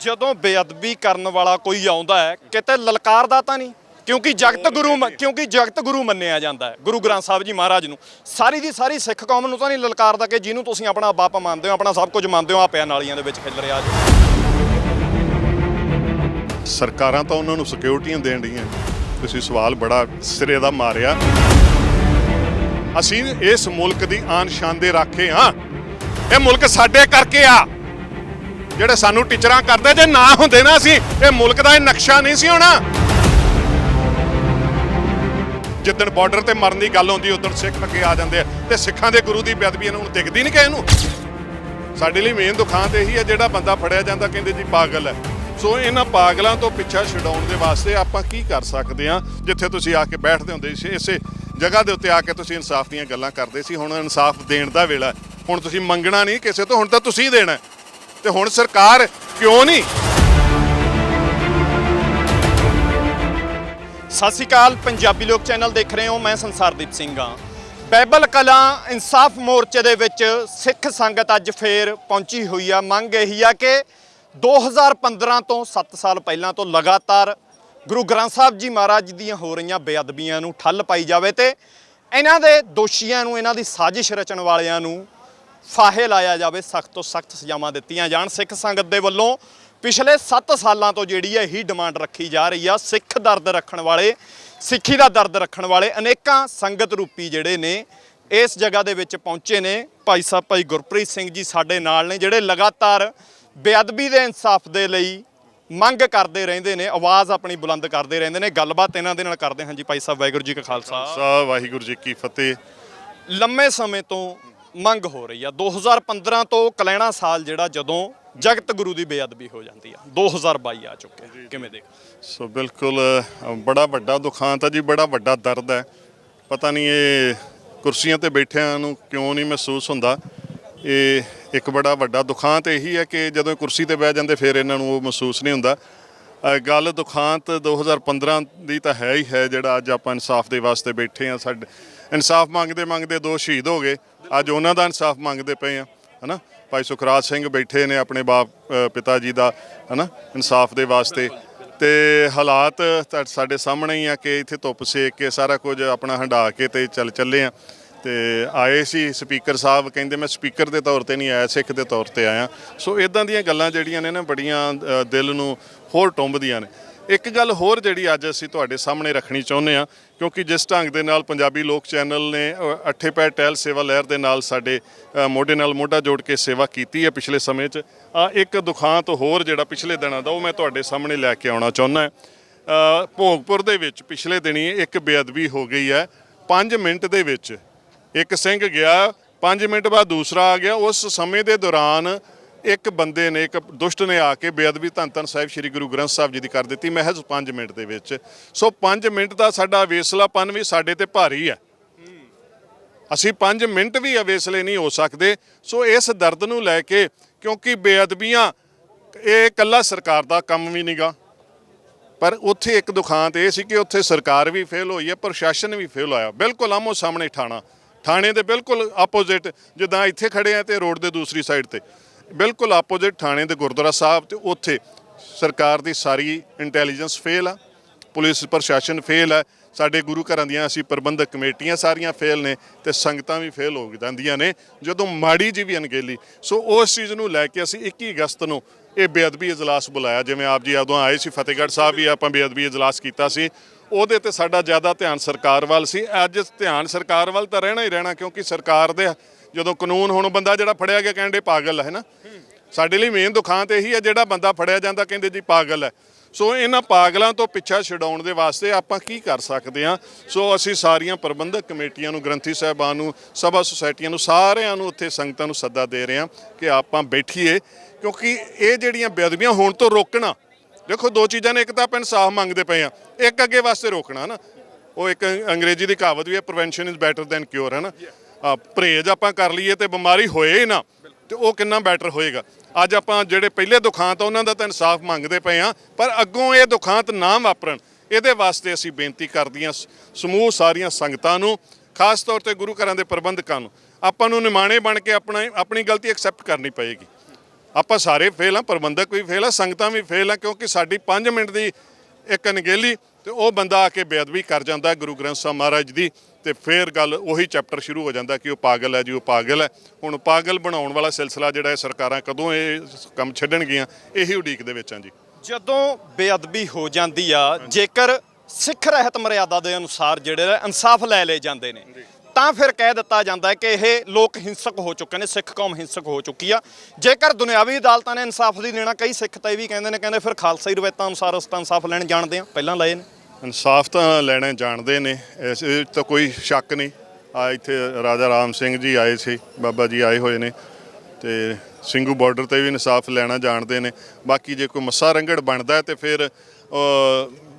ਜਦੋਂ ਬੇਅਦਬੀ ਕਰਨ ਵਾਲਾ ਕੋਈ ਆਉਂਦਾ ਹੈ ਕਿਤੇ ਲਲਕਾਰਦਾ ਤਾਂ ਨਹੀਂ, ਕਿਉਂਕਿ ਜਗਤ ਗੁਰੂ ਮੰਨਿਆ ਜਾਂਦਾ ਹੈ ਗੁਰੂ ਗ੍ਰੰਥ ਸਾਹਿਬ ਜੀ ਮਹਾਰਾਜ ਨੂੰ। ਸਾਰੀ ਦੀ ਸਾਰੀ ਸਿੱਖ ਕੌਮ ਨੂੰ ਤਾਂ ਨਹੀਂ ਲਲਕਾਰਦਾ ਕਿ ਜਿਹਨੂੰ ਤੁਸੀਂ ਆਪਣਾ ਬਾਪ ਮੰਨਦੇ ਹੋ, ਆਪਣਾ ਸਭ ਕੁਝ ਮੰਨਦੇ ਹੋ, ਆ ਪਿਆ ਨਾਲੀਆਂ ਦੇ ਵਿੱਚ ਖਿਲ ਰਿਹਾ ਜੀ। ਸਰਕਾਰਾਂ ਤਾਂ ਉਹਨਾਂ ਨੂੰ ਸਿਕਿਉਰਟੀਆਂ ਦੇਣ ਦੀਆਂ। ਤੁਸੀਂ ਸਵਾਲ ਬੜਾ ਸਿਰੇ ਦਾ ਮਾਰਿਆ। ਅਸੀਂ ਇਸ ਮੁਲਕ ਦੀ ਆਨ ਸ਼ਾਨ ਦੇ ਰਾਖੇ ਹਾਂ। ਇਹ ਮੁਲਕ ਸਾਡੇ ਕਰਕੇ ਆ। ਜਿਹੜੇ ਸਾਨੂੰ ਟੀਚਰਾਂ ਕਰਦੇ, ਜੇ ਨਾ ਹੁੰਦੇ ਨਾ ਅਸੀਂ, ਇਹ ਮੁਲਕ ਦਾ ਇਹ ਨਕਸ਼ਾ ਨਹੀਂ ਸੀ ਹੋਣਾ। ਜਿੱਦਣ ਬਾਰਡਰ ਤੇ ਮਰਨ ਦੀ ਗੱਲ ਹੁੰਦੀ ਉਦੋਂ ਸਿੱਖ ਅੱਗੇ ਆ ਜਾਂਦੇ ਆ ਤੇ ਸਿੱਖਾਂ ਦੇ ਗੁਰੂ ਦੀ ਬੇਅਦਬੀ ਇਹਨਾਂ ਨੂੰ ਦਿਖਦੀ ਨਹੀਂ ਕਿ ਇਹਨੂੰ। ਸਾਡੇ ਲਈ ਮੇਨ ਦੁਖਾਂਤ ਇਹੀ ਹੈ, ਜਿਹੜਾ ਬੰਦਾ ਫੜਿਆ ਜਾਂਦਾ ਕਹਿੰਦੇ ਜੀ ਪਾਗਲ ਹੈ। ਸੋ ਇਹਨਾਂ ਪਾਗਲਾਂ ਤੋਂ ਪਿੱਛਾ ਛਡਾਉਣ ਦੇ ਵਾਸਤੇ ਆਪਾਂ ਕੀ ਕਰ ਸਕਦੇ ਹਾਂ। ਜਿੱਥੇ ਤੁਸੀਂ ਆ ਕੇ ਬੈਠਦੇ ਹੁੰਦੇ ਸੀ, ਇਸੇ ਜਗ੍ਹਾ ਦੇ ਉੱਤੇ ਆ ਕੇ ਤੁਸੀਂ ਇਨਸਾਫ ਦੀਆਂ ਗੱਲਾਂ ਕਰਦੇ ਸੀ। ਹੁਣ ਇਨਸਾਫ ਦੇਣ ਦਾ ਵੇਲਾ। ਹੁਣ ਤੁਸੀਂ ਮੰਗਣਾ ਨਹੀਂ ਕਿਸੇ ਤੋਂ, ਹੁਣ ਤਾਂ ਤੁਸੀਂ ਦੇਣਾ। ਤੇ ਹੁਣ ਸਰਕਾਰ ਕਿਉਂ ਨਹੀਂ। ਸਤਿ ਸ਼੍ਰੀ ਅਕਾਲ, ਪੰਜਾਬੀ ਲੋਕ ਚੈਨਲ ਦੇਖ ਰਹੇ ਹੋ। ਮੈਂ ਸੰਸਾਰਦੀਪ ਸਿੰਘ ਹਾਂ। ਬਾਈਬਲ ਕਲਾਂ ਇਨਸਾਫ ਮੋਰਚੇ ਦੇ ਵਿੱਚ ਸਿੱਖ ਸੰਗਤ ਅੱਜ ਫੇਰ ਪਹੁੰਚੀ ਹੋਈ ਆ। ਮੰਗ ਇਹੀ ਆ ਕਿ 2015 ਤੋਂ 7 ਸਾਲ ਪਹਿਲਾਂ ਤੋਂ ਲਗਾਤਾਰ ਗੁਰੂ ਗ੍ਰੰਥ ਸਾਹਿਬ ਜੀ ਮਹਾਰਾਜ ਦੀਆਂ ਹੋ ਰਹੀਆਂ ਬੇਅਦਬੀਆਂ ਨੂੰ ਠੱਲ ਪਾਈ ਜਾਵੇ ਤੇ ਇਹਨਾਂ ਦੇ ਦੋਸ਼ੀਆਂ ਨੂੰ, ਇਹਨਾਂ ਦੀ ਸਾਜ਼ਿਸ਼ ਰਚਣ ਵਾਲਿਆਂ ਨੂੰ ਫਾਹੇ ਲਾਇਆ ਜਾਵੇ, ਸਖਤ ਤੋਂ ਸਖਤ ਸਜ਼ਾਵਾਂ ਦਿੱਤੀਆਂ ਜਾਣ। ਸਿੱਖ ਸੰਗਤ ਦੇ ਵੱਲੋਂ ਪਿਛਲੇ 7 ਸਾਲਾਂ ਤੋਂ ਜਿਹੜੀ ਹੈ ਇਹੀ ਡਿਮਾਂਡ ਰੱਖੀ ਜਾ ਰਹੀ ਆ। ਸਿੱਖ ਦਰਦ ਰੱਖਣ ਵਾਲੇ, ਸਿੱਖੀ ਦਾ ਦਰਦ ਰੱਖਣ ਵਾਲੇ ਅਨੇਕਾਂ ਸੰਗਤ ਰੂਪੀ ਜਿਹੜੇ ਨੇ ਇਸ ਜਗ੍ਹਾ ਦੇ ਵਿੱਚ ਪਹੁੰਚੇ ਨੇ। ਭਾਈ ਸਾਹਿਬ ਭਾਈ ਗੁਰਪ੍ਰੀਤ ਸਿੰਘ ਜੀ ਸਾਡੇ ਨਾਲ ਨੇ, ਜਿਹੜੇ ਲਗਾਤਾਰ ਬੇਅਦਬੀ ਦੇ ਇਨਸਾਫ ਦੇ ਲਈ ਮੰਗ ਕਰਦੇ ਰਹਿੰਦੇ ਨੇ, ਆਵਾਜ਼ ਆਪਣੀ ਬੁਲੰਦ ਕਰਦੇ ਰਹਿੰਦੇ ਨੇ। ਗੱਲਬਾਤ ਇਹਨਾਂ ਦੇ ਨਾਲ ਕਰਦੇ ਹਾਂ ਜੀ। ਭਾਈ ਸਾਹਿਬ ਵਾਹਿਗੁਰੂ ਜੀ ਕਾ ਖਾਲਸਾ, ਵਾਹਿਗੁਰੂ ਜੀ ਕੀ ਫਤਿਹ। ਲੰਮੇ ਸਮੇਂ ਤੋਂ ਮੰਗ ਹੋ ਰਹੀ ਆ। 2015 ਤੋਂ ਕਲੈਣਾ ਸਾਲ ਜਿਹੜਾ ਜਦੋਂ ਜਗਤ ਗੁਰੂ ਦੀ ਬੇਅਦਬੀ ਹੋ ਜਾਂਦੀ ਆ, 2022 ਆ ਚੁੱਕਿਆ, ਕਿਵੇਂ ਦੇਖ? ਸੋ ਬਿਲਕੁਲ ਬੜਾ ਵੱਡਾ ਦੁਖਾਂਤ ਹੈ ਜੀ, ਬੜਾ ਵੱਡਾ ਦਰਦ ਹੈ। ਪਤਾ ਨਹੀਂ ਇਹ ਕੁਰਸੀਆਂ ਤੇ ਬੈਠਿਆਂ ਨੂੰ ਕਿਉਂ ਨਹੀਂ ਮਹਿਸੂਸ ਹੁੰਦਾ। ਇਹ ਇੱਕ ਬੜਾ ਵੱਡਾ ਦੁਖਾਂਤ ਇਹੀ ਹੈ ਕਿ ਜਦੋਂ ਕੁਰਸੀ ਤੇ ਬਹਿ ਜਾਂਦੇ ਫਿਰ ਇਹਨਾਂ ਨੂੰ ਉਹ ਮਹਿਸੂਸ ਨਹੀਂ ਹੁੰਦਾ। ਗੱਲ ਦੁਖਾਂਤ 2015 ਦੀ ਤਾਂ ਹੈ ਹੀ ਹੈ, ਜਿਹੜਾ ਅੱਜ ਆਪਾਂ ਇਨਸਾਫ ਦੇ ਵਾਸਤੇ ਬੈਠੇ ਹਾਂ। ਸਾਡੇ ਇਨਸਾਫ ਮੰਗਦੇ 2 ਸ਼ਹੀਦ ਹੋ ਗਏ, ਅੱਜ ਉਹਨਾਂ ਦਾ ਇਨਸਾਫ ਮੰਗਦੇ ਪਏ ਆ, ਹੈ ਨਾ। ਭਾਈ ਸੁਖਰਾਜ ਸਿੰਘ ਬੈਠੇ ਨੇ ਆਪਣੇ ਪਿਤਾ ਜੀ ਦਾ, ਹੈ ਨਾ, ਇਨਸਾਫ ਦੇ ਵਾਸਤੇ। ਤੇ ਹਾਲਾਤ ਸਾਡੇ ਸਾਹਮਣੇ ਹੀ ਆ ਕਿ ਇੱਥੇ ਧੁੱਪ ਸੇਕ ਕੇ ਸਾਰਾ ਕੁਝ ਆਪਣਾ ਹੰਢਾ ਕੇ ਤੇ ਚੱਲੇ ਆ। ਤੇ ਆਏ ਸੀ ਸਪੀਕਰ ਸਾਹਿਬ, ਕਹਿੰਦੇ ਮੈਂ ਸਪੀਕਰ ਦੇ ਤੌਰ ਤੇ ਨਹੀਂ ਆਇਆ, ਸਿੱਖ ਦੇ ਤੌਰ ਤੇ ਆਇਆ। ਸੋ ਇਦਾਂ ਦੀਆਂ ਗੱਲਾਂ ਜਿਹੜੀਆਂ ਨੇ ਨਾ ਬੜੀਆਂ ਦਿਲ ਨੂੰ ਹੋਰ ਟੁੰਬਦੀਆਂ ਨੇ। ਇੱਕ ਗੱਲ ਹੋਰ ਜਿਹੜੀ ਅੱਜ ਅਸੀਂ ਤੁਹਾਡੇ ਸਾਹਮਣੇ ਰੱਖਣੀ ਚਾਹੁੰਦੇ ਹਾਂ, ਕਿਉਂਕਿ ਜਿਸ ਢੰਗ ਦੇ ਨਾਲ ਪੰਜਾਬੀ ਲੋਕ ਚੈਨਲ ਨੇ ਅੱਠੇ ਪੈਰ ਟਹਿਲ ਸੇਵਾ ਲਹਿਰ ਦੇ ਨਾਲ ਸਾਡੇ ਮੋਢੇ ਨਾਲ ਮੋਢਾ ਜੋੜ ਕੇ ਸੇਵਾ ਕੀਤੀ ਹੈ ਪਿਛਲੇ ਸਮੇਂ 'ਚ, ਇੱਕ ਦੁਖਾਂਤ ਹੋਰ ਜਿਹੜਾ ਪਿਛਲੇ ਦਿਨਾਂ ਦਾ ਉਹ ਮੈਂ ਤੁਹਾਡੇ ਸਾਹਮਣੇ ਲੈ ਕੇ ਆਉਣਾ ਚਾਹੁੰਦਾ। ਭੋਗਪੁਰ ਦੇ ਵਿੱਚ ਪਿਛਲੇ ਦਿਨੀ ਇੱਕ ਬੇਅਦਬੀ ਹੋ ਗਈ ਹੈ। 5 ਮਿੰਟ ਦੇ ਵਿੱਚ ਇੱਕ ਸਿੰਘ ਗਿਆ, 5 ਮਿੰਟ ਬਾਅਦ ਦੂਸਰਾ ਆ ਗਿਆ। ਉਸ ਸਮੇਂ ਦੇ ਦੌਰਾਨ ਇੱਕ ਬੰਦੇ ਨੇ, ਇੱਕ ਦੁਸ਼ਟ ਨੇ ਆ ਕੇ ਬੇਅਦਬੀ ਧੰਨ ਸਾਹਿਬ ਸ੍ਰੀ ਗੁਰੂ ਗ੍ਰੰਥ ਸਾਹਿਬ ਜੀ ਦੀ ਕਰ ਦਿੱਤੀ ਮਹਿਜ਼ 5 ਮਿੰਟ ਦੇ ਵਿੱਚ। ਸੋ 5 ਮਿੰਟ ਦਾ ਸਾਡਾ ਵੇਸਲਾਪਨ ਵੀ ਸਾਡੇ ਤੇ ਭਾਰੀ ਹੈ। ਅਸੀਂ 5 ਮਿੰਟ ਵੀ ਅਵੇਸਲੇ ਨਹੀਂ ਹੋ ਸਕਦੇ। ਸੋ ਇਸ ਦਰਦ ਨੂੰ ਲੈ ਕੇ, ਕਿਉਂਕਿ ਬੇਅਦਬੀਆਂ ਇਹ ਇਕੱਲਾ ਸਰਕਾਰ ਦਾ ਕੰਮ ਵੀ ਨਹੀਂਗਾ, ਪਰ ਉੱਥੇ ਇੱਕ ਦੁਖਾਂਤ ਇਹ ਸੀ ਕਿ ਉੱਥੇ ਸਰਕਾਰ ਵੀ ਫੇਲ ਹੋਈ ਹੈ, ਪ੍ਰਸ਼ਾਸਨ ਵੀ ਫੇਲ ਹੋਇਆ। ਬਿਲਕੁਲ ਆਮੋ ਸਾਹਮਣੇ ਥਾਣੇ ਦੇ ਬਿਲਕੁਲ ਆਪੋਜ਼ਿਟ, ਜਿੱਦਾਂ ਇੱਥੇ ਖੜੇ ਆ ਤੇ ਰੋਡ ਦੇ ਦੂਸਰੀ ਸਾਈਡ ਤੇ ਬਿਲਕੁਲ ਆਪੋਜ਼ਿਟ ਥਾਣੇ ਦੇ ਗੁਰਦੁਆਰਾ ਸਾਹਿਬ, ਤੇ ਉੱਥੇ ਸਰਕਾਰ ਦੀ ਸਾਰੀ ਇੰਟੈਲੀਜੈਂਸ ਫੇਲ ਆ, ਪੁਲਿਸ ਪ੍ਰਸ਼ਾਸਨ ਫੇਲ ਹੈ, ਸਾਡੇ ਗੁਰੂ ਘਰਾਂ ਦੀਆਂ ਅਸੀਂ ਪ੍ਰਬੰਧਕ ਕਮੇਟੀਆਂ ਸਾਰੀਆਂ ਫੇਲ ਨੇ, ਤੇ ਸੰਗਤਾਂ ਵੀ ਫੇਲ ਹੋ ਜਾਂਦੀਆਂ ਨੇ ਜਦੋਂ ਮਾੜੀ ਜੀ ਵੀ ਅਣਗਹਿਲੀ। ਸੋ ਉਸ ਚੀਜ਼ ਨੂੰ ਲੈ ਕੇ ਅਸੀਂ 21 ਅਗਸਤ ਨੂੰ ਇਹ ਬੇਅਦਬੀ ਇਜਲਾਸ ਬੁਲਾਇਆ। ਜਿਵੇਂ ਆਪ ਜੀ ਉਦੋਂ ਆਏ ਸੀ ਫਤਿਹਗੜ੍ਹ ਸਾਹਿਬ ਵੀ ਆਪਾਂ ਬੇਅਦਬੀ ਇਜਲਾਸ ਕੀਤਾ ਸੀ, ਉਹਦੇ ਤੇ ਸਾਡਾ ਜ਼ਿਆਦਾ ਧਿਆਨ ਸਰਕਾਰ ਵੱਲ ਸੀ। ਅੱਜ ਧਿਆਨ ਸਰਕਾਰ ਵੱਲ ਤਾਂ ਰਹਿਣਾ ਹੀ ਰਹਿਣਾ, ਕਿਉਂਕਿ ਸਰਕਾਰ ਦੇ ਜਦੋਂ ਕਾਨੂੰਨ, ਹੁਣ ਬੰਦਾ ਜਿਹੜਾ ਫੜਿਆ ਗਿਆ ਕਹਿੰਦੇ ਪਾਗਲ ਹੈ ਨਾ। ਸਾਡੇ ਲਈ ਮੇਨ ਦੁਖਾਂਤ ਇਹੀ ਹੈ, ਜਿਹੜਾ ਬੰਦਾ ਫੜਿਆ ਜਾਂਦਾ ਕਹਿੰਦੇ ਜੀ ਪਾਗਲ ਹੈ। ਸੋ ਇਹਨਾਂ ਪਾਗਲਾਂ ਤੋਂ ਪਿੱਛਾ ਛਡਾਉਣ ਦੇ ਵਾਸਤੇ ਆਪਾਂ ਕੀ ਕਰ ਸਕਦੇ ਹਾਂ। ਸੋ ਅਸੀਂ ਸਾਰੀਆਂ ਪ੍ਰਬੰਧਕ ਕਮੇਟੀਆਂ ਨੂੰ, ਗ੍ਰੰਥੀ ਸਾਹਿਬਾਨ ਨੂੰ, ਸਭਾ ਸੁਸਾਇਟੀਆਂ ਨੂੰ, ਸਾਰਿਆਂ ਨੂੰ ਉੱਥੇ ਸੰਗਤਾਂ ਨੂੰ ਸੱਦਾ ਦੇ ਰਹੇ ਹਾਂ ਕਿ ਆਪਾਂ ਬੈਠੀਏ, ਕਿਉਂਕਿ ਇਹ ਜਿਹੜੀਆਂ ਬੇਅਦਬੀਆਂ ਹੋਣ ਤੋਂ ਰੋਕਣਾ। ਦੇਖੋ 2 ਚੀਜ਼ਾਂ ਨੇ, ਇੱਕ ਤਾਂ ਆਪਾਂ ਇਨਸਾਫ ਮੰਗਦੇ ਪਏ ਹਾਂ, ਇੱਕ ਅੱਗੇ ਵਾਸਤੇ ਰੋਕਣਾ ਨਾ। ਉਹ ਇੱਕ ਅੰਗਰੇਜ਼ੀ ਦੀ ਕਹਾਵਤ ਵੀ ਹੈ, prevention is better than cure, ਹੈ ਨਾ। ਪਰਹੇਜ਼ ਆਪਾਂ ਕਰ ਲਈਏ ਤੇ ਬਿਮਾਰੀ ਹੋਏ ਨਾ, ਤੇ ਉਹ ਕਿੰਨਾ ਬੈਟਰ ਹੋਏਗਾ। ਅੱਜ ਆਪਾਂ ਜਿਹੜੇ ਪਹਿਲੇ ਦੁਖਾਂਤ ਉਹਨਾਂ ਦਾ ਤਾਂ ਇਨਸਾਫ ਮੰਗਦੇ ਪਏ ਹਾਂ, ਪਰ ਅੱਗੋਂ ਇਹ ਦੁਖਾਂਤ ਨਾ ਵਾਪਰਨ, ਇਹਦੇ ਵਾਸਤੇ ਅਸੀਂ ਬੇਨਤੀ ਕਰਦੀਆਂ ਸਮੂਹ ਸਾਰੀਆਂ ਸੰਗਤਾਂ ਨੂੰ, ਖਾਸ ਤੌਰ ਤੇ ਗੁਰੂ ਘਰਾਂ ਦੇ ਪ੍ਰਬੰਧਕਾਂ ਨੂੰ, ਆਪਾਂ ਨੂੰ ਨਿਮਾਣੇ ਬਣ ਕੇ ਆਪਣੀ ਗਲਤੀ ਐਕਸੈਪਟ ਕਰਨੀ ਪਏਗੀ। ਆਪਾਂ ਸਾਰੇ ਫੇਲ ਆ, ਪ੍ਰਬੰਧਕ ਵੀ ਫੇਲ ਆ, ਸੰਗਤਾਂ ਵੀ ਫੇਲ ਆ, ਕਿਉਂਕਿ ਸਾਡੀ 5 ਮਿੰਟ ਦੀ ਇੱਕ ਅਣਗਹਿਲੀ ਤੇ ਉਹ ਬੰਦਾ ਆ ਕੇ ਬੇਅਦਬੀ ਕਰ ਜਾਂਦਾ ਗੁਰੂ ਗ੍ਰੰਥ ਸਾਹਿਬ ਮਹਾਰਾਜ ਦੀ, ਤੇ ਫਿਰ ਗੱਲ ਉਹੀ ਚੈਪਟਰ ਸ਼ੁਰੂ ਹੋ ਜਾਂਦਾ ਕਿ ਉਹ ਪਾਗਲ ਹੈ ਜੀ, ਉਹ ਪਾਗਲ ਹੈ। ਹੁਣ ਪਾਗਲ ਬਣਾਉਣ ਵਾਲਾ ਸਿਲਸਿਲਾ ਜਿਹੜਾ ਇਹ ਸਰਕਾਰਾਂ ਕਦੋਂ ਇਹ ਕੰਮ ਛੱਡਣਗੀਆਂ, ਇਹੀ ਉਡੀਕ ਦੇ ਵਿੱਚ ਆ ਜੀ। ਜਦੋਂ ਬੇਅਦਬੀ ਹੋ ਜਾਂਦੀ ਆ, ਜੇਕਰ ਸਿੱਖ ਰਹਿਤ ਮਰਿਆਦਾ ਦੇ ਅਨੁਸਾਰ ਜਿਹੜੇ ਇਨਸਾਫ ਲੈ ਲਏ ਜਾਂਦੇ ਨੇ, ਤਾਂ ਫਿਰ ਕਹਿ ਦਿੱਤਾ ਜਾਂਦਾ ਹੈ ਕਿ ਇਹ ਲੋਕ ਹਿੰਸਕ ਹੋ ਚੁੱਕੇ ਨੇ, ਸਿੱਖ ਕੌਮ ਹਿੰਸਕ ਹੋ ਚੁੱਕੀ ਆ। ਜੇਕਰ ਦੁਨਿਆਵੀ ਅਦਾਲਤਾਂ ਨੇ ਇਨਸਾਫ ਦੀ ਦੇਣਾ, ਕਈ ਸਿੱਖ ਤਾਂ ਇਹ ਵੀ ਕਹਿੰਦੇ ਨੇ, ਕਹਿੰਦੇ ਫਿਰ ਖਾਲਸਾਈ ਰਵਾਇਤਾਂ ਅਨੁਸਾਰ ਅਸੀਂ ਤਾਂ ਇਨਸਾਫ ਲੈਣ ਜਾਣਦੇ ਆ, ਪਹਿਲਾਂ ਲਏ ਨੇ। ਇਨਸਾਫ ਤਾਂ ਲੈਣਾ ਜਾਣਦੇ ਨੇ, ਇਸ ਵਿੱਚ ਤਾਂ ਕੋਈ ਸ਼ੱਕ ਨਹੀਂ। ਆ ਇੱਥੇ ਰਾਜਾ ਰਾਮ ਸਿੰਘ ਜੀ ਆਏ ਸੀ, ਬਾਬਾ ਜੀ ਆਏ ਹੋਏ ਨੇ, ਤੇ ਸਿੰਘੂ ਬਾਰਡਰ ਤੇ ਵੀ ਇਨਸਾਫ ਲੈਣਾ ਜਾਣਦੇ ਨੇ। ਬਾਕੀ ਜੇ ਕੋਈ ਮੱਸਾ ਰੰਗੜ ਬਣਦਾ ਤੇ ਫਿਰ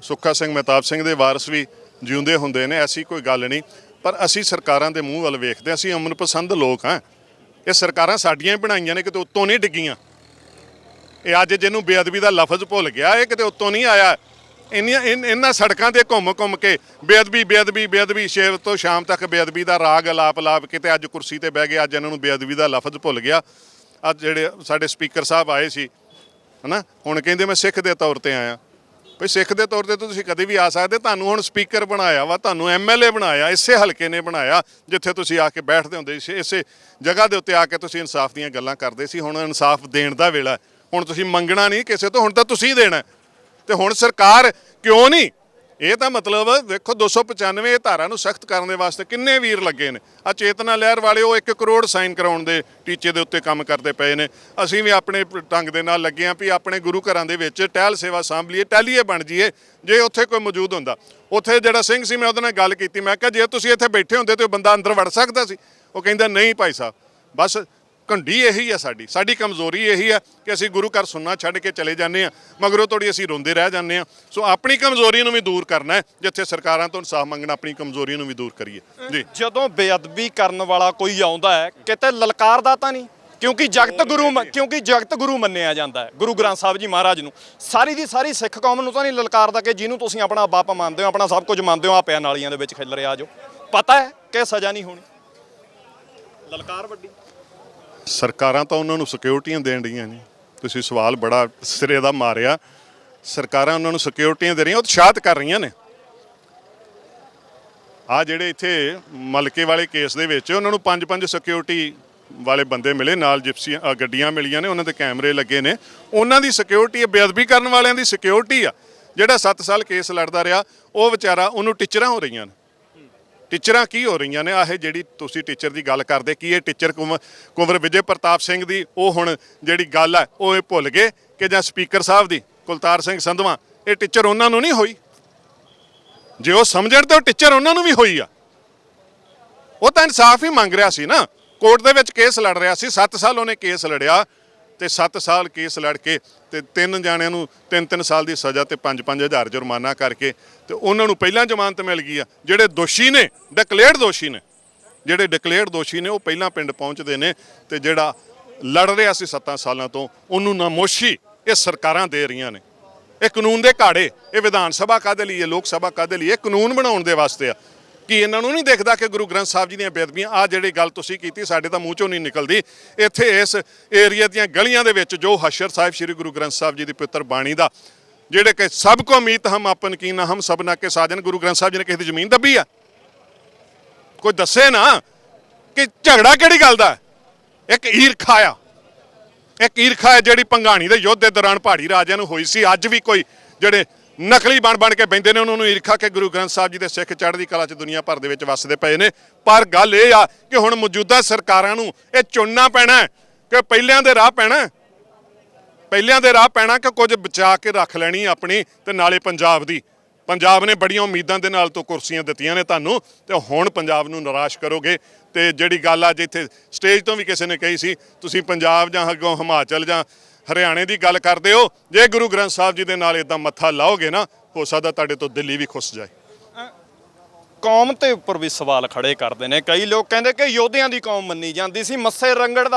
ਸੁੱਖਾ ਸਿੰਘ ਮਹਿਤਾਬ ਸਿੰਘ ਦੇ ਵਾਰਸ ਵੀ ਜਿਉਂਦੇ ਹੁੰਦੇ ਨੇ, ਐਸੀ ਕੋਈ ਗੱਲ ਨਹੀਂ। ਪਰ ਅਸੀਂ ਸਰਕਾਰਾਂ ਦੇ ਮੂੰਹ ਵੱਲ ਵੇਖਦੇ, ਅਸੀਂ ਅਮਨ ਪਸੰਦ ਲੋਕ ਹਾਂ। ਇਹ ਸਰਕਾਰਾਂ ਸਾਡੀਆਂ ਹੀ ਬਣਾਈਆਂ ਨੇ, ਕਿਤੇ ਉੱਤੋਂ ਨਹੀਂ ਡਿੱਗੀਆਂ। ਇਹ ਅੱਜ ਜਿਹਨੂੰ ਬੇਅਦਬੀ ਦਾ ਲਫ਼ਜ਼ ਭੁੱਲ ਗਿਆ, ਇਹ ਕਿਤੇ ਉੱਤੋਂ ਨਹੀਂ ਆਇਆ। ਇਹਨਾਂ ਸੜਕਾਂ ਤੇ ਘੁੰਮ ਕੇ ਬੇਅਦਬੀ ਬੇਅਦਬੀ ਬੇਅਦਬੀ, ਸਵੇਰ ਤੋਂ ਸ਼ਾਮ ਤੱਕ ਬੇਅਦਬੀ ਦਾ ਰਾਗ ਅਲਾਪ ਕੇ ਤੇ ਅੱਜ ਕੁਰਸੀ ਤੇ ਬਹਿ ਗਏ, ਅੱਜ ਇਹਨਾਂ ਨੂੰ ਬੇਅਦਬੀ ਦਾ ਲਫ਼ਜ਼ ਭੁੱਲ ਗਿਆ। ਅੱਜ ਜਿਹੜੇ ਸਾਡੇ ਸਪੀਕਰ ਸਾਹਿਬ ਆਏ ਸੀ ਹਨਾ, ਹੁਣ ਕਹਿੰਦੇ ਮੈਂ ਸਿੱਖ ਦੇ ਤੌਰ ਤੇ ਆਇਆ। ਭਈ ਸਿੱਖ ਦੇ ਤੌਰ ਤੇ ਤੁਸੀਂ ਕਦੇ ਵੀ ਆ ਸਕਦੇ, ਤੁਹਾਨੂੰ ਹੁਣ ਸਪੀਕਰ ਬਣਾਇਆ ਵਾ, ਤੁਹਾਨੂੰ MLA ਬਣਾਇਆ, ਇਸੇ ਹਲਕੇ ਨੇ ਬਣਾਇਆ ਜਿੱਥੇ ਤੁਸੀਂ ਆ ਕੇ ਬੈਠਦੇ ਹੁੰਦੇ ਸੀ, ਇਸੇ ਜਗ੍ਹਾ ਦੇ ਉੱਤੇ ਆ ਕੇ ਤੁਸੀਂ ਇਨਸਾਫ ਦੀਆਂ ਗੱਲਾਂ ਕਰਦੇ ਸੀ। ਹੁਣ ਇਨਸਾਫ ਦੇਣ ਦਾ ਵੇਲਾ, ਹੁਣ ਤੁਸੀਂ ਮੰਗਣਾ ਨਹੀਂ ਕਿਸੇ ਤੋਂ, ਹੁਣ ਤਾਂ ਤੁਸੀਂ ਦੇਣਾ। ਤੇ ਹੁਣ ਸਰਕਾਰ ਕਿਉਂ ਨਹੀਂ, ਇਹ ਤਾਂ ਮਤਲਬ ਵੇਖੋ 295 ਧਾਰਾ ਨੂੰ ਸਖਤ ਕਰਨ ਦੇ ਵਾਸਤੇ ਕਿੰਨੇ ਵੀਰ ਲੱਗੇ ਨੇ। ਆ ਚੇਤਨਾ ਲਹਿਰ ਵਾਲੇ ਉਹ 1 ਕਰੋੜ ਸਾਈਨ ਕਰਾਉਣ ਦੇ ਟੀਚੇ ਦੇ ਉੱਤੇ ਕੰਮ ਕਰਦੇ ਪਏ ਨੇ। ਅਸੀਂ ਵੀ ਆਪਣੇ ਢੰਗ ਦੇ ਨਾਲ ਲੱਗੇ ਹਾਂ ਵੀ ਆਪਣੇ ਗੁਰੂ ਘਰਾਂ ਦੇ ਵਿੱਚ ਟਹਿਲ ਸੇਵਾ ਸਾਂਭ ਲਈਏ, ਟਹਿਲੀਏ ਬਣ ਜਾਈਏ। ਜੇ ਉੱਥੇ ਕੋਈ ਮੌਜੂਦ ਹੁੰਦਾ, ਉੱਥੇ ਜਿਹੜਾ ਸਿੰਘ ਸੀ, ਮੈਂ ਉਹਦੇ ਨਾਲ ਗੱਲ ਕੀਤੀ, ਮੈਂ ਕਿਹਾ ਜੇ ਤੁਸੀਂ ਇੱਥੇ ਬੈਠੇ ਹੁੰਦੇ ਤਾਂ ਉਹ ਬੰਦਾ ਅੰਦਰ ਵੜ ਸਕਦਾ ਸੀ? ਉਹ ਕਹਿੰਦਾ ਨਹੀਂ ਭਾਈ ਸਾਹਿਬ, ਬਸ ਘੰਡੀ ਇਹੀ ਆ, ਸਾਡੀ ਕਮਜ਼ੋਰੀ ਇਹੀ ਆ ਕਿ ਅਸੀਂ ਗੁਰੂ ਘਰ ਸੁਣਨਾ ਛੱਡ ਕੇ ਚਲੇ ਜਾਂਦੇ ਆ, ਮਗਰੋਂ ਤੋੜੀ ਅਸੀਂ ਰੋਂਦੇ ਰਹਿ ਜਾਂਦੇ ਆ। ਸੋ ਆਪਣੀ ਕਮਜ਼ੋਰੀ ਨੂੰ ਵੀ ਦੂਰ ਕਰਨਾ ਹੈ, ਜਿੱਥੇ ਸਰਕਾਰਾਂ ਤੋਂ ਇਨਸਾਫ ਮੰਗਣਾ, ਆਪਣੀ ਕਮਜ਼ੋਰੀ ਨੂੰ ਵੀ ਦੂਰ ਕਰੀਏ ਜੀ। ਜਦੋਂ ਬੇਅਦਬੀ ਕਰਨ ਵਾਲਾ ਕੋਈ ਆਉਂਦਾ ਹੈ, ਕਿਤੇ ਲਲਕਾਰਦਾ ਤਾਂ ਨਹੀਂ? ਕਿਉਂਕਿ ਜਗਤ ਗੁਰੂ ਮੰਨਿਆ ਜਾਂਦਾ ਹੈ ਗੁਰੂ ਗ੍ਰੰਥ ਸਾਹਿਬ ਜੀ ਮਹਾਰਾਜ ਨੂੰ। ਸਾਰੀ ਦੀ ਸਾਰੀ ਸਿੱਖ ਕੌਮ ਨੂੰ ਤਾਂ ਨਹੀਂ ਲਲਕਾਰਦਾ ਕਿ ਜਿਹਨੂੰ ਤੁਸੀਂ ਆਪਣਾ ਬਾਪ ਮੰਨਦੇ ਹੋ, ਆਪਣਾ ਸਭ ਕੁਝ ਮੰਨਦੇ ਹੋ, ਆ ਪਿਆ ਨਾਲੀਆਂ ਦੇ ਵਿੱਚ ਖਿਲ ਰਿਹਾ ਜੋ, ਪਤਾ ਹੈ ਕਿ ਸਜ਼ਾ ਨਹੀਂ ਹੋਣੀ, ਲਲਕਾਰ ਵੱਡੀ। ਸਰਕਾਰਾਂ ਤਾਂ ਉਹਨਾਂ ਨੂੰ ਸਿਕਿਉਰਟੀਆਂ ਦੇਣ ਰਹੀਆਂ ਨੇ। ਤੁਸੀਂ ਸਵਾਲ ਬੜਾ ਸਿਰੇ ਦਾ ਮਾਰਿਆ। ਸਰਕਾਰਾਂ ਉਹਨਾਂ ਨੂੰ ਸਿਕਿਉਰਟੀਆਂ ਦੇ ਰਹੀਆਂ, ਉਤਸ਼ਾਹਿਤ ਕਰ ਰਹੀਆਂ ਨੇ। ਆ ਜਿਹੜੇ ਇੱਥੇ ਮਲਕੇ ਵਾਲੇ ਕੇਸ ਦੇ ਵਿੱਚ ਉਹਨਾਂ ਨੂੰ 5-5 ਸਿਕਿਉਰਟੀ ਵਾਲੇ ਬੰਦੇ ਮਿਲੇ, ਨਾਲ ਜਿਪਸੀਆਂ ਗੱਡੀਆਂ ਮਿਲੀਆਂ ਨੇ, ਉਹਨਾਂ ਦੇ ਕੈਮਰੇ ਲੱਗੇ ਨੇ। ਉਹਨਾਂ ਦੀ ਸਿਕਿਉਰਟੀ, ਬੇਅਦਬੀ ਕਰਨ ਵਾਲਿਆਂ ਦੀ ਸਿਕਿਉਰਟੀ ਆ। ਜਿਹੜਾ 7 ਸਾਲ ਕੇਸ ਲੜਦਾ ਰਿਹਾ, ਉਹ ਵਿਚਾਰਾ, ਉਹਨੂੰ ਟੀਚਰਾਂ ਹੋ ਰਹੀਆਂ ਨੇ। ਟੀਚਰਾਂ ਕੀ ਹੋ ਰਹੀਆਂ ਨੇ? ਆਹ ਜਿਹੜੀ ਤੁਸੀਂ ਟੀਚਰ ਦੀ ਗੱਲ ਕਰਦੇ, ਕੀ ਇਹ ਟੀਚਰ ਕੁੰਵਰ ਵਿਜੇ ਪ੍ਰਤਾਪ ਸਿੰਘ ਦੀ ਉਹ ਹੁਣ ਜਿਹੜੀ ਗੱਲ ਹੈ ਉਹ ਇਹ ਭੁੱਲ ਗਏ ਕਿ ਜਾਂ ਸਪੀਕਰ ਸਾਹਿਬ ਦੀ ਕੁਲਤਾਰ ਸਿੰਘ ਸੰਧਵਾਂ, ਇਹ ਟੀਚਰ ਉਹਨਾਂ ਨੂੰ ਨਹੀਂ ਹੋਈ? ਜੇ ਉਹ ਸਮਝਣ ਤਾਂ ਉਹ ਟੀਚਰ ਉਹਨਾਂ ਨੂੰ ਵੀ ਹੋਈ ਆ। ਉਹ ਤਾਂ ਇਨਸਾਫ ਹੀ ਮੰਗ ਰਿਹਾ ਸੀ ਨਾ, ਕੋਰਟ ਦੇ ਵਿੱਚ ਕੇਸ ਲੜ ਰਿਹਾ ਸੀ। 7 ਸਾਲ ਉਹਨੇ ਕੇਸ ਲੜਿਆ ਤੇ 7 ਸਾਲ ਕੇਸ ਲੜ ਕੇ ਤੇ 3 ਜਾਣਿਆਂ ਨੂੰ 3-3 ਸਾਲ ਦੀ ਸਜ਼ਾ ਤੇ 5-5 ਹਜ਼ਾਰ ਜੁਰਮਾਨਾ ਕਰਕੇ ਤੇ ਉਹਨਾਂ ਨੂੰ ਪਹਿਲਾਂ ਜ਼ਮਾਨਤ ਮਿਲ ਗਈ ਆ। ਜਿਹੜੇ ਦੋਸ਼ੀ ਨੇ, ਡਿਕਲੇਅਰਡ ਦੋਸ਼ੀ ਨੇ, ਉਹ ਪਹਿਲਾਂ ਪਿੰਡ ਪਹੁੰਚਦੇ ਨੇ ਤੇ ਜਿਹੜਾ ਲੜ ਰਿਹਾ ਸੀ 7 ਸਾਲਾਂ ਤੋਂ, ਉਹਨੂੰ ਨਾਮੋਸ਼ੀ ਇਹ ਸਰਕਾਰਾਂ ਦੇ ਰਹੀਆਂ ਨੇ। ਇਹ ਕਾਨੂੰਨ ਦੇ ਘਾੜੇ, ਇਹ ਵਿਧਾਨ ਸਭਾ ਕਾਹਦੇ ਲਈ, ਇਹ ਲੋਕ ਸਭਾ ਕਾਹਦੇ ਲਈ? ਇਹ ਕਾਨੂੰਨ ਬਣਾਉਣ ਦੇ ਵਾਸਤੇ ਆ। ਕਿ ਇਹਨਾਂ ਨੂੰ ਨਹੀਂ ਦਿਖਦਾ ਕਿ ਗੁਰੂ ਗ੍ਰੰਥ ਸਾਹਿਬ ਜੀ ਦੀਆਂ ਬੇਅਦਬੀਆਂ, ਆ ਜਿਹੜੀ ਗੱਲ ਤੁਸੀਂ ਕੀਤੀ, ਸਾਡੇ ਤਾਂ ਮੂੰਹ ਚੋਂ ਨਹੀਂ ਨਿਕਲਦੀ। ਇੱਥੇ ਇਸ ਏਰੀਆ ਦੀਆਂ ਗਲੀਆਂ ਦੇ ਵਿੱਚ ਜੋ ਹਸ਼ਰ ਸਾਹਿਬ ਸ੍ਰੀ ਗੁਰੂ ਗ੍ਰੰਥ ਸਾਹਿਬ ਜੀ ਦੀ ਪਵਿੱਤਰ ਬਾਣੀ ਦਾ, ਜਿਹੜੇ ਕਿ ਸਭ ਕੋ ਮੀਤ ਹਮ ਆਪਨ ਕੀਨਾ ਹਮ ਸਭਨਾ ਕੇ ਸਾਜਨ, ਗੁਰੂ ਗ੍ਰੰਥ ਸਾਹਿਬ ਜੀ ਨੇ ਕਿਸੇ ਦੀ ਜ਼ਮੀਨ ਦੱਬੀ ਆ? ਕੋਈ ਦੱਸੇ ਨਾ ਕਿ ਝਗੜਾ ਕਿਹੜੀ ਗੱਲ ਦਾ? ਇੱਕ ਈਰਖਾ ਆ, ਜਿਹੜੀ ਭੰਗਾਣੀ ਦੇ ਯੁੱਧ ਦੇ ਦੌਰਾਨ ਪਹਾੜੀ ਰਾਜਿਆਂ ਨੂੰ ਹੋਈ ਸੀ। ਅੱਜ ਵੀ ਕੋਈ ਜਿਹੜੇ ਨਕਲੀ ਬਣ ਕੇ ਬੈਂਦੇ ਨੇ, ਉਹਨਾਂ ਨੂੰ ਈਰਖਾ ਕਿ ਗੁਰੂ ਗ੍ਰੰਥ ਸਾਹਿਬ ਜੀ ਦੇ ਸਿੱਖ ਚੜ੍ਹਦੀ ਕਲਾ 'ਚ ਦੁਨੀਆ ਭਰ ਦੇ ਵਿੱਚ ਵੱਸਦੇ ਪਏ ਨੇ। ਪਰ ਗੱਲ ਇਹ ਆ ਕਿ ਹੁਣ ਮੌਜੂਦਾ ਸਰਕਾਰਾਂ ਨੂੰ ਇਹ ਚੁਣਨਾ ਪੈਣਾ ਕਿ ਪਹਿਲਿਆਂ ਦੇ ਰਾਹ ਪੈਣਾ ਕਿ ਕੁਝ ਬਚਾ ਕੇ ਰੱਖ ਲੈਣੀ ਆਪਣੀ, ਤੇ ਨਾਲੇ ਪੰਜਾਬ ਨੇ ਬੜੀਆਂ ਉਮੀਦਾਂ ਦੇ ਨਾਲ ਤੋਂ ਕੁਰਸੀਆਂ ਦਿੱਤੀਆਂ ਨੇ ਤੁਹਾਨੂੰ, ਤੇ ਹੁਣ ਪੰਜਾਬ ਨੂੰ ਨਿਰਾਸ਼ ਕਰੋਗੇ। ਤੇ ਜਿਹੜੀ ਗੱਲ ਅੱਜ ਇੱਥੇ ਸਟੇਜ ਤੋਂ ਵੀ ਕਿਸੇ ਨੇ ਕਹੀ ਸੀ, ਤੁਸੀਂ ਪੰਜਾਬ ਜਾਂ ਅੱਗੋਂ ਹਿਮਾਚਲ ਜਾਂ ਹਰਿਆਣੇ ਦੀ ਗੱਲ ਕਰਦੇ ਹੋ, ਜੇ ਗੁਰੂ ਗ੍ਰੰਥ ਸਾਹਿਬ ਜੀ ਦੇ ਨਾਲ ਇਦਾਂ ਮੱਥਾ ਲਾਓਗੇ ਨਾ, ਹੋ ਸਕਦਾ ਤੁਹਾਡੇ ਤੋਂ ਦਿੱਲੀ ਵੀ ਖੁੱਸ ਜਾਏ। ਕੌਮ ਤੇ ਉੱਪਰ ਵੀ ਸਵਾਲ ਖੜੇ ਕਰਦੇ ਨੇ ਕਈ ਲੋਕ, ਕਹਿੰਦੇ ਕਿ ਯੋਧਿਆਂ ਦੀ ਕੌਮ ਮੰਨੀ ਜਾਂਦੀ ਸੀ। ਮੱਸੇ ਰੰਗੜ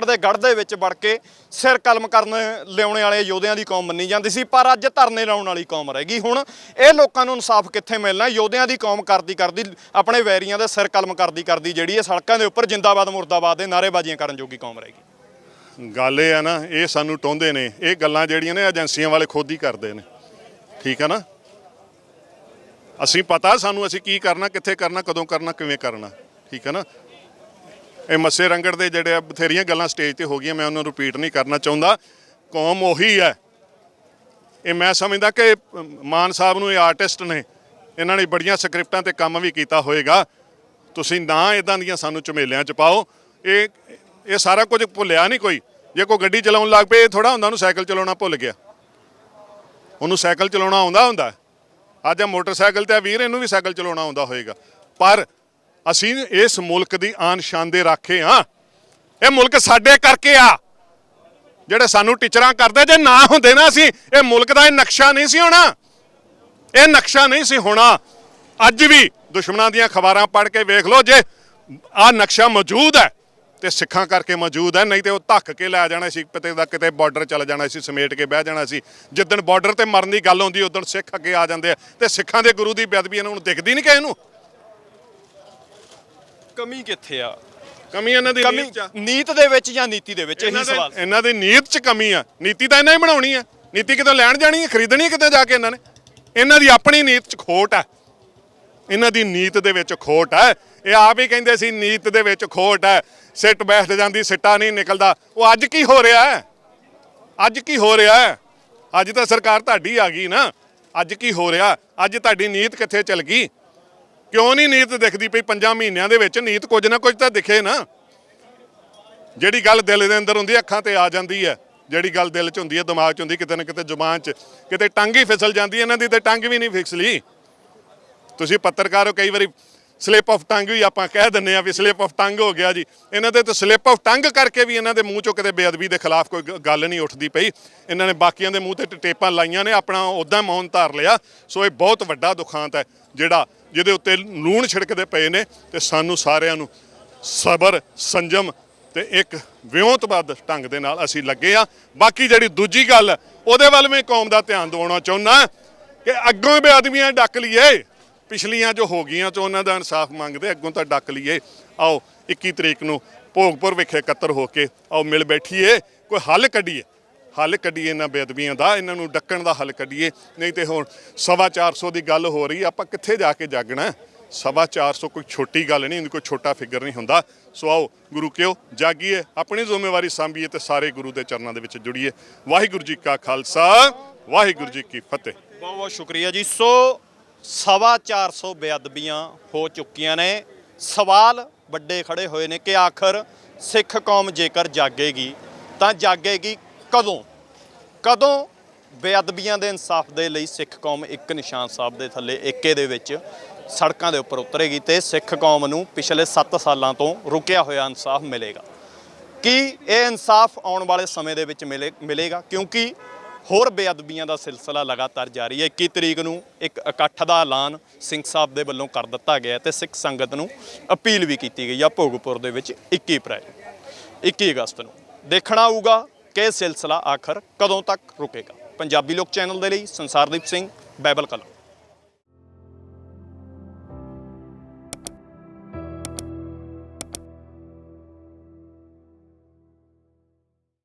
ਦੇ ਗੜ੍ਹ ਦੇ ਵਿੱਚ ਵੜ ਕੇ ਸਿਰ ਕਲਮ ਕਰਨ ਲਿਆਉਣੇ ਵਾਲੇ ਯੋਧਿਆਂ ਦੀ ਕੌਮ ਮੰਨੀ ਜਾਂਦੀ ਸੀ, ਪਰ ਅੱਜ ਧਰਨੇ ਲਾਉਣ ਵਾਲੀ ਕੌਮ ਰਹਿ ਗਈ। ਹੁਣ ਇਹ ਲੋਕਾਂ ਨੂੰ ਇਨਸਾਫ ਕਿੱਥੇ ਮਿਲਣਾ? ਯੋਧਿਆਂ ਦੀ ਕੌਮ ਕਰਦੀ ਆਪਣੇ ਵੈਰੀਆਂ ਦੇ ਸਿਰ ਕਲਮ ਕਰਦੀ ਜਿਹੜੀ ਇਹ ਸੜਕਾਂ ਦੇ ਉੱਪਰ ਜਿੰਦਾਬਾਦ ਮੁਰਦਾਬਾਦ ਦੇ ਨਾਅਰੇਬਾਜ਼ੀਆਂ ਕਰਨ ਜੋਗੀ ਕੌਮ ਰਹਿ ਗਈ। ਗੱਲ ਇਹ ਆ ਨਾ, ਇਹ ਸਾਨੂੰ ਟੋਂਦੇ ਨੇ, ਇਹ ਗੱਲਾਂ ਜਿਹੜੀਆਂ ਨੇ ਏਜੰਸੀਆਂ ਵਾਲੇ ਖੁਦ ਹੀ ਕਰਦੇ ਨੇ, ਠੀਕ ਹੈ ਨਾ। ਅਸੀਂ ਪਤਾ ਸਾਨੂੰ ਅਸੀਂ ਕੀ ਕਰਨਾ, ਕਿੱਥੇ ਕਰਨਾ, ਕਦੋਂ ਕਰਨਾ, ਕਿਵੇਂ ਕਰਨਾ, ਠੀਕ ਹੈ ਨਾ। ਇਹ ਮੱਸੇ ਰੰਗੜ ਦੇ ਜਿਹੜੇ ਬਥੇਰੀਆਂ ਗੱਲਾਂ ਸਟੇਜ ਤੇ ਹੋ ਗਈਆਂ, ਮੈਂ ਉਹਨਾਂ ਨੂੰ ਰਿਪੀਟ ਨਹੀਂ ਕਰਨਾ ਚਾਹੁੰਦਾ। ਕੌਮ ਉਹੀ ਹੈ। ਇਹ ਮੈਂ ਸਮਝਦਾ ਕਿ ਮਾਨ ਸਾਹਿਬ ਨੂੰ ਇਹ ਆਰਟਿਸਟ ਨੇ, ਇਹਨਾਂ ਨੇ ਬੜੀਆਂ ਸਕ੍ਰਿਪਟਾਂ ਤੇ ਕੰਮ ਵੀ ਕੀਤਾ ਹੋਏਗਾ। ਤੁਸੀਂ ਨਾ ਇਦਾਂ ਦੀਆਂ ਸਾਨੂੰ ਝਮੇਲਿਆਂ 'ਚ ਪਾਓ। ਇਹ ਸਾਰਾ ਕੁਝ ਭੁੱਲਿਆ ਨਹੀਂ ਕੋਈ। ਜੇ ਕੋਈ ਗੱਡੀ ਚਲਾਉਣ ਲੱਗ ਪਏ, ਇਹ ਥੋੜਾ ਹੁੰਦਾ ਉਹਨੂੰ ਸਾਈਕਲ ਚਲਾਉਣਾ ਭੁੱਲ ਗਿਆ। ਉਹਨੂੰ ਸਾਈਕਲ ਚਲਾਉਣਾ ਆਉਂਦਾ। ਅੱਜ ਆ ਮੋਟਰਸਾਈਕਲ ਤੇ ਆ ਵੀਰ, ਇਹਨੂੰ ਵੀ ਸਾਈਕਲ ਚਲਾਉਣਾ ਆਉਂਦਾ ਹੋਏਗਾ। ਪਰ ਅਸੀਂ ਇਸ ਮੁਲਕ ਦੀ ਆਨ ਸ਼ਾਨ ਦੇ ਰਾਖੇ ਹਾਂ। ਇਹ ਮੁਲਕ ਸਾਡੇ ਕਰਕੇ ਆ। ਜਿਹੜੇ ਸਾਨੂੰ ਟੀਚਰਾਂ ਕਰਦੇ, ਜੇ ਨਾ ਹੁੰਦੇ ਨਾ ਅਸੀਂ, ਇਹ ਮੁਲਕ ਦਾ ਇਹ ਨਕਸ਼ਾ ਨਹੀਂ ਸੀ ਹੋਣਾ। ਇਹ ਨਕਸ਼ਾ ਨਹੀਂ ਸੀ ਹੋਣਾ। ਅੱਜ ਵੀ ਦੁਸ਼ਮਣਾਂ ਦੀਆਂ ਖਬਰਾਂ ਪੜ੍ਹ ਕੇ ਵੇਖ ਲਓ, ਜੇ ਆਹ ਨਕਸ਼ਾ ਮੌਜੂਦ ਹੈ ਤੇ ਸਿੱਖਾਂ ਕਰਕੇ ਮੌਜੂਦ ਹੈ, ਨਹੀਂ ਤੇ ਉਹ ਧੱਕ ਕੇ ਲੈ ਜਾਣਾ ਸੀ, ਕਿਤੇ ਦਾ ਕਿਤੇ ਬਾਰਡਰ ਚਲ ਜਾਣਾ ਸੀ, ਸਮੇਟ ਕੇ ਬਹਿ ਜਾਣਾ ਸੀ। ਜਿੱਦਣ ਬਾਰਡਰ ਤੇ ਮਰਨ ਦੀ ਗੱਲ ਆਉਂਦੀ, ਉਦੋਂ ਸਿੱਖ ਅੱਗੇ ਆ ਜਾਂਦੇ ਆ, ਤੇ ਸਿੱਖਾਂ ਦੇ ਗੁਰੂ ਦੀ ਬੇਅਦਬੀ ਇਹਨਾਂ ਨੂੰ ਦਿਖਦੀ ਨਹੀਂ ਕਿਸੇ ਨੂੰ। ਕਮੀ ਕਿੱਥੇ ਆ? ਕਮੀ ਇਹਨਾਂ ਦੀ ਨੀਤ ਦੇ ਵਿੱਚ ਜਾਂ ਨੀਤੀ ਦੇ ਵਿੱਚ? ਇਹੀ ਸਵਾਲ। ਇਹਨਾਂ ਦੀ ਨੀਤ 'ਚ ਕਮੀ ਆ। ਨੀਤੀ ਤਾਂ ਇਹਨਾਂ ਹੀ ਬਣਾਉਣੀ ਆ। ਨੀਤੀ ਕਿਤੇ ਲੈਣ ਜਾਣੀ ਹੈ, ਖਰੀਦਣੀ ਕਿਤੇ ਜਾ ਕੇ ਇਹਨਾਂ ਨੇ। ਇਹਨਾਂ ਦੀ ਆਪਣੀ ਨੀਤ 'ਚ ਖੋਟ ਹੈ। ਇਹਨਾਂ ਦੀ ਨੀਤ ਦੇ ਵਿੱਚ ਖੋਟ ਹੈ। ਇਹ ਆਪ ਹੀ ਕਹਿੰਦੇ ਸੀ ਨੀਤ ਦੇ ਵਿੱਚ ਖੋਟ ਹੈ, ਸਿੱਟ ਬੈਠ ਜਾਂਦੀ, ਸਿੱਟਾ ਨਹੀਂ ਨਿਕਲਦਾ। ਉਹ ਅੱਜ ਕੀ ਹੋ ਰਿਹਾ ਹੈ? ਅੱਜ ਕੀ ਹੋ ਰਿਹਾ ਹੈ? ਅੱਜ ਤਾਂ ਸਰਕਾਰ ਤੁਹਾਡੀ ਆ ਗਈ ਨਾ। ਅੱਜ ਕੀ ਹੋ ਰਿਹਾ? ਅੱਜ ਤੁਹਾਡੀ ਨੀਤ ਕਿੱਥੇ ਚਲ ਗਈ? ਕਿਉਂ ਨਹੀਂ ਨੀਤ ਦਿਖਦੀ ਪਈ? 5 ਮਹੀਨਿਆਂ ਦੇ ਵਿੱਚ ਨੀਤ ਕੁਝ ਨਾ ਕੁਝ ਤਾਂ ਦਿਖੇ ਨਾ। ਜਿਹੜੀ ਗੱਲ ਦਿਲ ਦੇ ਅੰਦਰ ਹੁੰਦੀ, ਅੱਖਾਂ ਤੇ ਆ ਜਾਂਦੀ ਹੈ। ਜਿਹੜੀ ਗੱਲ ਦਿਲ 'ਚ ਹੁੰਦੀ ਹੈ, ਦਿਮਾਗ 'ਚ ਹੁੰਦੀ, ਕਿਤੇ ਨਾ ਕਿਤੇ ਜ਼ੁਬਾਨ 'ਚ, ਕਿਤੇ ਟੰਗ ਹੀ ਫਿਸਲ ਜਾਂਦੀ। ਇਹਨਾਂ ਦੀ ਤਾਂ ਟੰਗ ਵੀ ਨਹੀਂ ਫਿਸਲੀ। ਤੁਸੀਂ ਪੱਤਰਕਾਰ ਹੋ, ਕਈ ਵਾਰੀ ਸਲਿੱਪ ਆਫ ਟੰਗ ਵੀ ਆਪਾਂ ਕਹਿ ਦਿੰਦੇ ਆ ਵੀ ਸਲਿੱਪ ਆਫ ਟੰਗ ਹੋ ਗਿਆ ਜੀ। ਇਹਨਾਂ ਦੇ ਤਾਂ ਸਲਿੱਪ ਆਫ ਟੰਗ ਕਰਕੇ ਵੀ ਇਹਨਾਂ ਦੇ ਮੂੰਹ 'ਚੋਂ ਕਿਤੇ ਬੇਅਦਬੀ ਦੇ ਖਿਲਾਫ ਕੋਈ ਗੱਲ ਨਹੀਂ ਉੱਠਦੀ ਪਈ। ਇਹਨਾਂ ਨੇ ਬਾਕੀਆਂ ਦੇ ਮੂੰਹ ਤੇ ਟੇਪਾਂ ਲਾਈਆਂ ਨੇ, ਆਪਣਾ ਉੱਦਾਂ ਮੌਨ ਧਾਰ ਲਿਆ। ਸੋ ਇਹ ਬਹੁਤ ਵੱਡਾ ਦੁਖਾਂਤ ਹੈ ਜਿਹਦੇ ਉੱਤੇ ਲੂਣ ਛਿੜਕਦੇ ਪਏ ਨੇ। ਤੇ ਸਾਨੂੰ ਸਾਰਿਆਂ ਨੂੰ ਸਬਰ, ਸੰਜਮ ਤੇ ਇੱਕ ਵਿਉਂਤਬੱਧ ਢੰਗ ਦੇ ਨਾਲ ਅਸੀਂ ਲੱਗੇ ਆ। ਬਾਕੀ ਜਿਹੜੀ ਦੂਜੀ ਗੱਲ, ਉਹਦੇ ਵੱਲ ਮੈਂ ਕੌਮ ਦਾ ਧਿਆਨ ਦਿਵਾਉਣਾ ਚਾਹੁੰਦਾ ਕਿ ਅੱਗੋਂ ਬੇਅਦਬੀਆਂ ਡੱਕ ਲਈਏ। ਪਿਛਲੀਆਂ ਜੋ ਹੋ ਗਈਆਂ ਚ ਉਹਨਾਂ ਦਾ ਇਨਸਾਫ ਮੰਗਦੇ, ਅੱਗੋਂ ਤਾਂ ਡੱਕ ਲਈਏ। ਆਓ 21 ਤਰੀਕ ਨੂੰ ਭੋਗਪੁਰ ਵਿਖੇ ਇਕੱਤਰ ਹੋ ਕੇ ਆਓ ਮਿਲ ਬੈਠੀਏ, ਕੋਈ ਹੱਲ ਕੱਢੀਏ। ਹੱਲ ਕੱਢੀਏ ਇਹਨਾਂ ਬੇਅਦਬੀਆਂ ਦਾ, ਇਹਨਾਂ ਨੂੰ ਡੱਕਣ ਦਾ ਹੱਲ ਕੱਢੀਏ। ਨਹੀਂ ਤੇ ਹੁਣ 425 ਦੀ ਗੱਲ ਹੋ ਰਹੀ, ਆਪਾਂ ਕਿੱਥੇ ਜਾ ਕੇ ਜਾਗਣਾ? 425 ਕੋਈ ਛੋਟੀ ਗੱਲ ਨਹੀਂ, ਕੋਈ ਛੋਟਾ ਫਿਗਰ ਨਹੀਂ ਹੁੰਦਾ। ਸੋ ਆਓ ਗੁਰੂ ਕਿਉ ਜਾਗੀਏ, ਆਪਣੀ ਜ਼ਿੰਮੇਵਾਰੀ ਸਾਂਭੀਏ ਤੇ ਸਾਰੇ ਗੁਰੂ ਦੇ ਚਰਨਾਂ ਦੇ ਵਿੱਚ ਜੁੜੀਏ। ਵਾਹਿਗੁਰੂ ਜੀ ਕਾ ਖਾਲਸਾ, ਵਾਹਿਗੁਰੂ ਜੀ ਕੀ ਫਤਿਹ। ਬਹੁਤ ਬਹੁਤ ਸ਼ੁਕਰੀਆ ਜੀ। ਸੋ 425 ਬੇਅਦਬੀਆਂ ਹੋ ਚੁੱਕੀਆਂ ਨੇ। ਸਵਾਲ ਵੱਡੇ ਖੜੇ ਹੋਏ ਨੇ ਕਿ ਆਖਰ ਸਿੱਖ ਕੌਮ ਜੇਕਰ ਜਾਗੇਗੀ ਤਾਂ ਜਾਗੇਗੀ ਕਦੋਂ ਬੇਅਦਬੀਆਂ ਦੇ ਇਨਸਾਫ ਦੇ ਲਈ ਸਿੱਖ ਕੌਮ ਇੱਕ ਨਿਸ਼ਾਨ ਸਾਹਿਬ ਦੇ ਥੱਲੇ ਏਕੇ ਦੇ ਵਿੱਚ ਸੜਕਾਂ ਦੇ ਉੱਪਰ ਉਤਰੇਗੀ ਤੇ ਸਿੱਖ ਕੌਮ ਨੂੰ ਪਿਛਲੇ 7 ਸਾਲਾਂ ਤੋਂ ਰੁਕਿਆ ਹੋਇਆ ਇਨਸਾਫ ਮਿਲੇਗਾ। ਕੀ ਇਹ ਇਨਸਾਫ ਆਉਣ ਵਾਲੇ ਸਮੇਂ ਦੇ ਵਿੱਚ ਮਿਲੇਗਾ? ਕਿਉਂਕਿ ਹੋਰ ਬੇਅਦਬੀਆਂ ਦਾ ਸਿਲਸਿਲਾ ਲਗਾਤਾਰ ਜਾਰੀ ਹੈ। 21 ਤਰੀਕ ਨੂੰ ਇੱਕ ਇਕੱਠ ਦਾ ਐਲਾਨ ਸਿੰਘ ਸਾਹਿਬ ਦੇ ਵੱਲੋਂ ਕਰ ਦਿੱਤਾ ਗਿਆ ਤੇ ਸਿੱਖ ਸੰਗਤ ਨੂੰ ਅਪੀਲ ਵੀ ਕੀਤੀ ਗਈ ਆ ਭੋਗਪੁਰ ਦੇ ਵਿੱਚ 21 ਅਗਸਤ ਨੂੰ। ਦੇਖਣਾ ਹੋਊਗਾ ਕਿ ਇਹ ਸਿਲਸਿਲਾ ਆਖਰ ਕਦੋਂ ਤੱਕ ਰੁਕੇਗਾ। ਪੰਜਾਬੀ ਲੋਕ ਚੈਨਲ ਦੇ ਲਈ ਸੰਸਾਰਦੀਪ ਸਿੰਘ, ਬਾਈਬਲ ਕਲਾਂ।